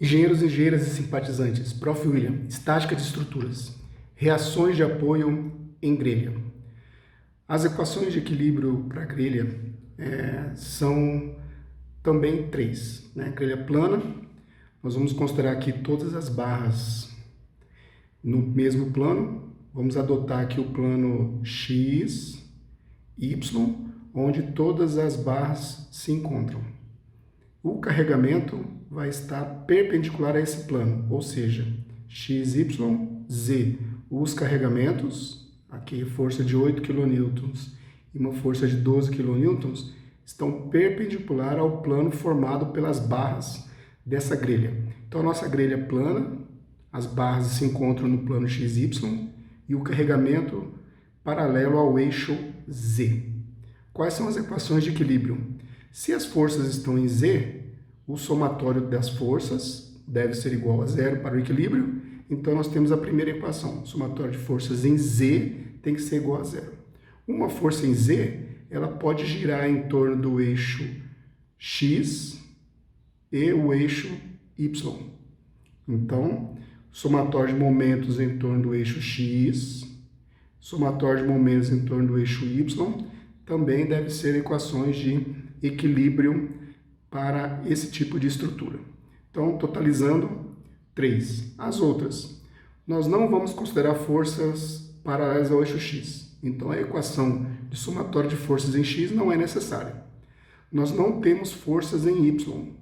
Engenheiros, engenheiras e simpatizantes, Prof. William, estática de estruturas, reações de apoio em grelha. As equações de equilíbrio para grelha são também três. Grelha plana, nós vamos considerar aqui todas as barras no mesmo plano. Vamos adotar aqui o plano X, Y, onde todas as barras se encontram. O carregamento vai estar perpendicular a esse plano, ou seja, x, y, z. Os carregamentos, aqui força de 8 kN e uma força de 12 kN, estão perpendicular ao plano formado pelas barras dessa grelha. Então, a nossa grelha é plana, as barras se encontram no plano x, y e o carregamento paralelo ao eixo z. Quais são as equações de equilíbrio? Se as forças estão em z, o somatório das forças deve ser igual a zero para o equilíbrio. Então, nós temos a primeira equação. O somatório de forças em z tem que ser igual a zero. Uma força em z, ela pode girar em torno do eixo x e o eixo y. Então, somatório de momentos em torno do eixo x, somatório de momentos em torno do eixo y, também deve ser equações de equilíbrio para esse tipo de estrutura. Então, totalizando 3. As outras, nós não vamos considerar forças paralelas ao eixo x. Então, a equação de somatório de forças em x não é necessária. Nós não temos forças em y,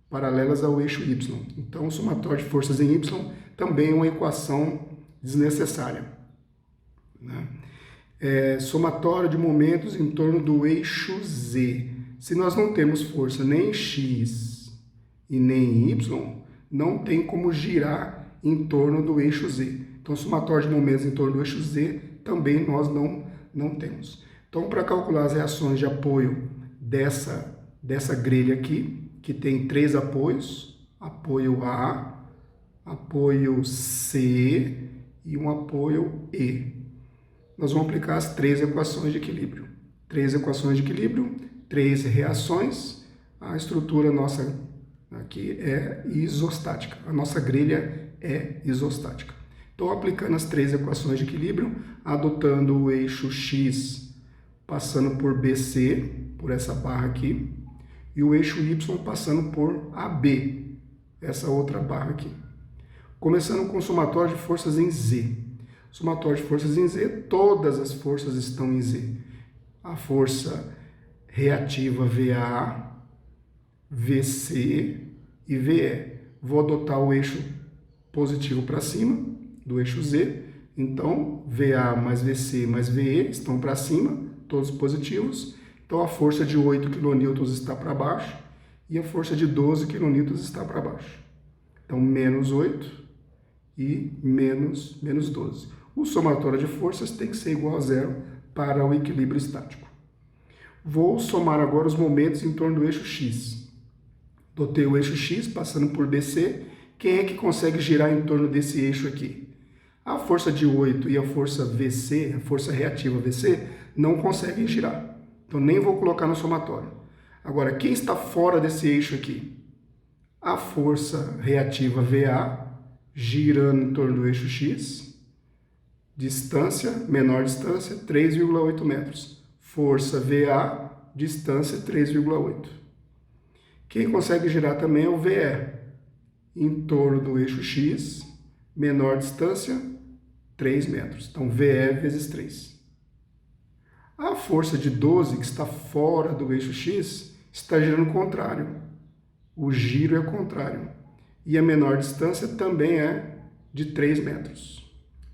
paralelas ao eixo y. Então, o somatório de forças em y também é uma equação desnecessária. Somatório de momentos em torno do eixo z. Se nós não temos força nem em x e nem em y, não tem como girar em torno do eixo z. Então, somatório de momentos em torno do eixo z também nós não temos. Então, para calcular as reações de apoio dessa grelha aqui, que tem 3 apoios, apoio A, apoio C e um apoio E. Nós vamos aplicar as 3 equações de equilíbrio. 3 equações de equilíbrio, 3 reações. A estrutura nossa aqui é isostática. A nossa grelha é isostática. Então, aplicando as 3 equações de equilíbrio, adotando o eixo X passando por BC, por essa barra aqui, e o eixo Y passando por AB, essa outra barra aqui. Começando com o somatório de forças em Z. Somatório de forças em Z, todas as forças estão em Z. A força reativa VA, VC e VE. Vou adotar o eixo positivo para cima, do eixo Z. Então, VA mais VC mais VE estão para cima, todos positivos. Então, a força de 8 kN está para baixo e a força de 12 kN está para baixo. Então, menos 8 e menos 12. O somatório de forças tem que ser igual a zero para o equilíbrio estático. Vou somar agora os momentos em torno do eixo X. Dotei o eixo X passando por BC. Quem é que consegue girar em torno desse eixo aqui? A força de 8 e a força VC, a força reativa VC, não conseguem girar. Então, nem vou colocar no somatório. Agora, quem está fora desse eixo aqui? A força reativa VA, girando em torno do eixo X. Distância, menor distância, 3,8 metros. Força VA, distância 3,8. Quem consegue girar também é o VE, em torno do eixo X, menor distância, 3 metros. Então, VE vezes 3. A força de 12, que está fora do eixo X, está girando contrário. O giro é contrário. E a menor distância também é de 3 metros.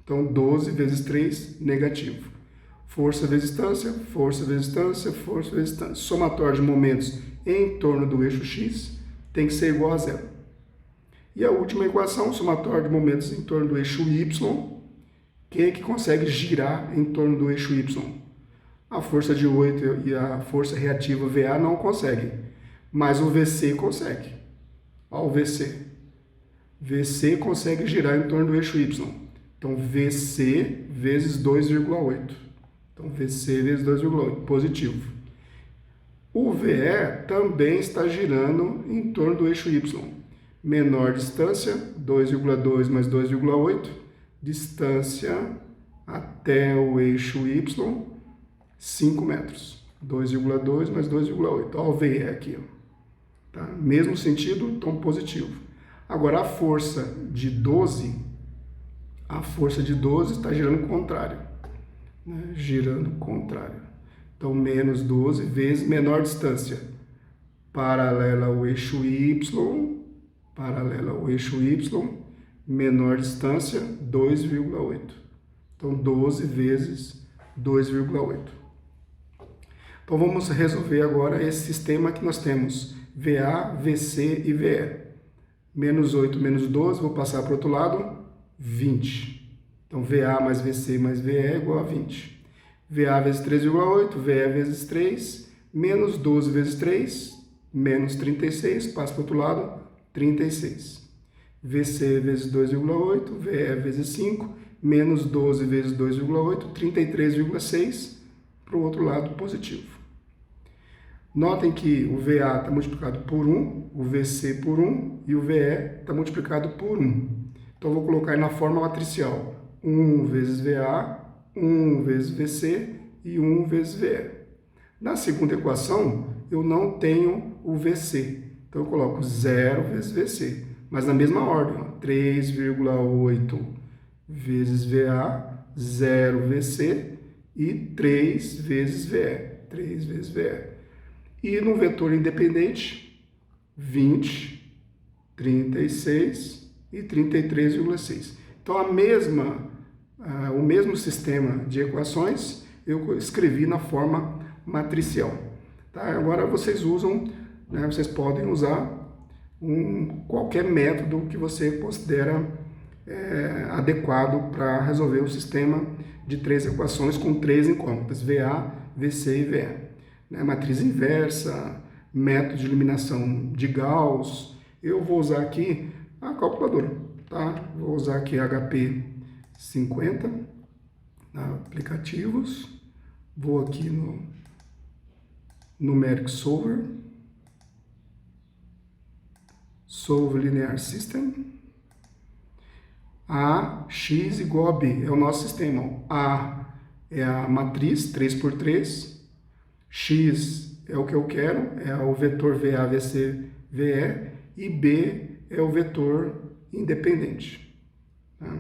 Então, 12 vezes 3, negativo. Força vezes distância, força vezes distância, força vezes distância. Somatório de momentos em torno do eixo X tem que ser igual a zero. E a última equação, somatório de momentos em torno do eixo Y. Quem é que consegue girar em torno do eixo Y? A força de 8 e a força reativa VA não conseguem, mas o VC consegue. Olha o VC. VC consegue girar em torno do eixo Y. Então, VC vezes 2,8. Então, VC vezes 2,8, positivo. O VE também está girando em torno do eixo Y. menor distância, 2,2 mais 2,8, distância até o eixo Y, 5 metros. 2,2 mais 2,8. Olha o VE aqui. Tá? Mesmo sentido, então positivo. Agora, a força de 12 está girando contrário. Né? Girando contrário. Então, menos 12 vezes menor distância. Paralela ao eixo Y, menor distância, 2,8. Então, 12 vezes 2,8. Então, vamos resolver agora esse sistema que nós temos VA, VC e VE. Menos 8 menos 12, vou passar para o outro lado, 20. Então, VA mais VC mais VE é igual a 20. VA vezes 3,8, VE vezes 3, menos 12 vezes 3, menos 36, passa para o outro lado, 36. VC vezes 2,8, VE vezes 5, menos 12 vezes 2,8, 33,6, para o outro lado positivo. Notem que o VA está multiplicado por 1, o VC por 1 e o VE está multiplicado por 1. Então, eu vou colocar aí na forma matricial. 1 vezes VA, 1 vezes VC e 1 vezes VE. Na segunda equação, eu não tenho o VC. Então, eu coloco 0 vezes VC. Mas na mesma ordem, 3,8 vezes VA, 0 VC e 3 vezes VE. 3 vezes VE. E no vetor independente, 20, 36 e 33,6. Então, o mesmo sistema de equações eu escrevi na forma matricial. Tá? Agora vocês usam, né, vocês podem usar qualquer método que você considera adequado para resolver o sistema de 3 equações com 3 incógnitas, VA, VC e VE. Né? Matriz inversa, método de eliminação de Gauss. Eu vou usar aqui a calculadora. Tá? Vou usar aqui HP 50, aplicativos. Vou aqui no Numeric Solver. Solve Linear System. A, X igual a B. É o nosso sistema. A é a matriz 3x3. X é o que eu quero, é o vetor VA, VC, VE. E B é o vetor independente. Tá?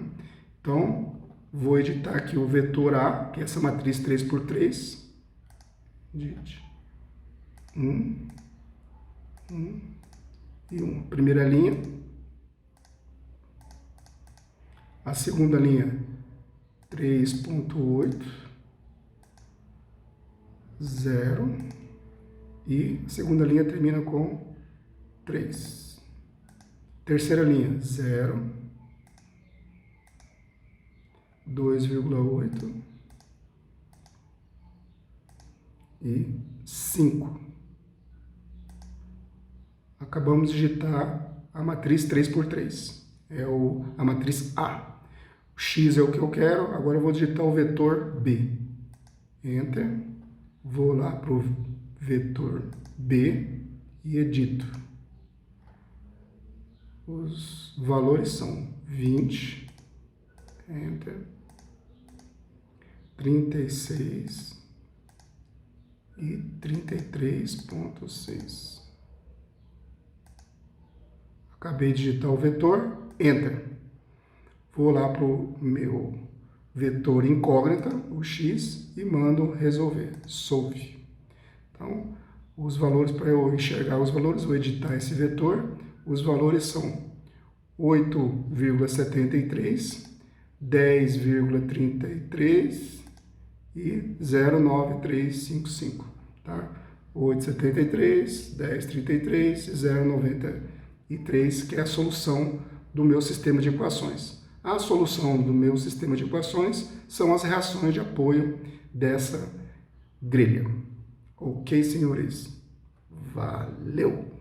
Então, vou editar aqui o vetor A, que é essa matriz 3x3. Edite. 1 e 1. Primeira linha. A segunda linha, 3,8, 0. E a segunda linha termina com 3. Terceira linha, 0, 2,8 e 5. Acabamos de digitar a matriz 3x3. É a matriz A. O X é o que eu quero, agora eu vou digitar o vetor B. Enter. Vou lá para o vetor B e edito. Os valores são 20, Enter, 36 e 33,6. Acabei de digitar o vetor, Enter. Vou lá para o meu vetor incógnita, o X, e mando resolver, solve. Então, os valores, para eu enxergar os valores, vou editar esse vetor. Os valores são 8,73, 10,33 e 0,9355. Tá? 8,73, 10,33 e 0,93, que é a solução do meu sistema de equações. A solução do meu sistema de equações são as reações de apoio dessa grelha. Ok, senhores? Valeu!